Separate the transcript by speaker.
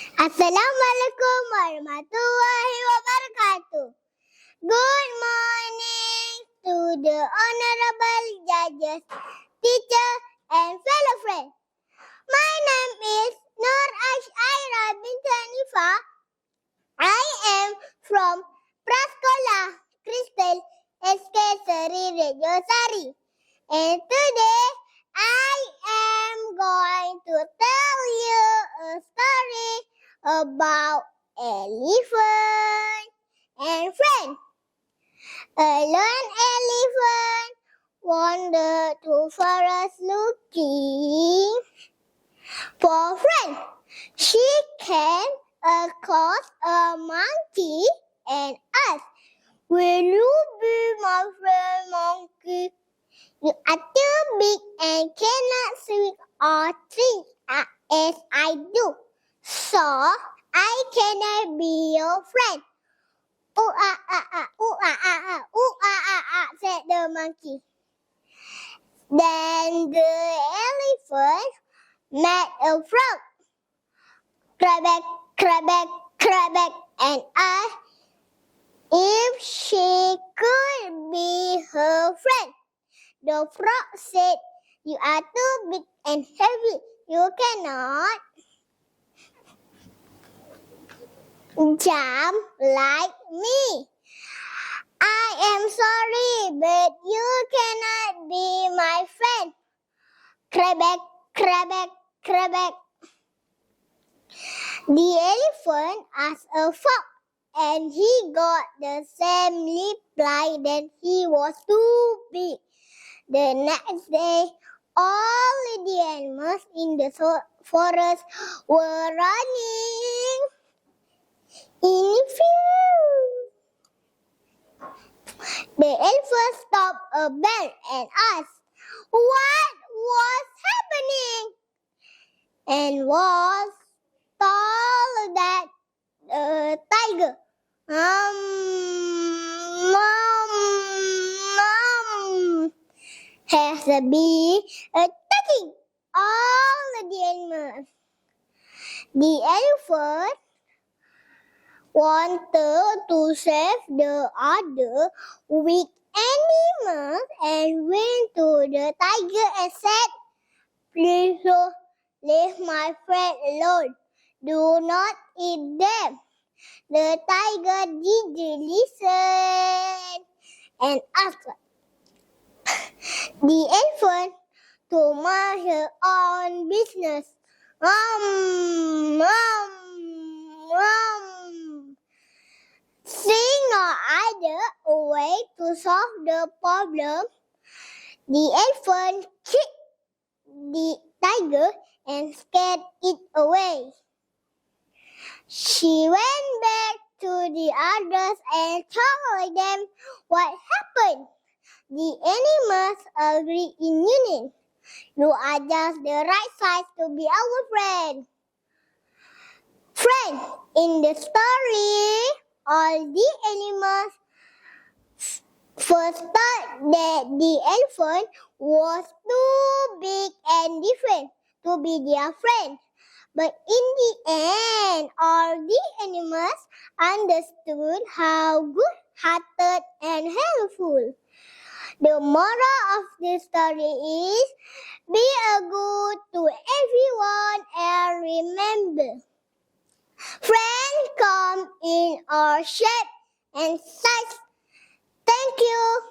Speaker 1: Assalamualaikum warahmatullahi wabarakatuh. Good morning to the honorable judges, teacher, and fellow friends. My name is Nur Airaa bint Haniffa. I am from Prasekolah, Kristal, SERI Rejo Sari. And today I am going to tell you a story about elephant and friend. A lone elephant wandered to forest looking for friend. She came across a monkey and asked, "Will you be my friend, monkey? You are too big and cannot swing or drink as I do, so I cannot be your friend." "Ooh ah ah ah, ooh ah ah ah, ooh ah ah ah," said the monkey. Then the elephant met a frog. "Quack, quack, quack," and asked if she could be her friend. The frog said, "You are too big and heavy. You cannot jump like me. I am sorry, but you cannot be my friend." Quack, quack, quack. The elephant asked a fox, and he got the same reply that he was too big. The next day, all the animals in the forest were running in field. The elephant stopped a bend and asked what was happening, and was told that the tiger has been attacking all the animals. The elephant wanted to save the other weak animals and went to the tiger and said, "Please leave my friend alone. Do not eat them." The tiger didn't listen and asked the elephant to mind her own business. Seeing no other way to solve the problem, the elephant kicked the tiger and scared it away. She went back to the others and told them what happened. The animals agreed in union. "You are just the right size to be our friend." In the story, all the animals first thought that the elephant was too big and different to be their friend. But in the end, all the animals understood how good-hearted and helpful. The moral of the story is, be good to everyone and remember, friends come in all shapes and size. Thank you.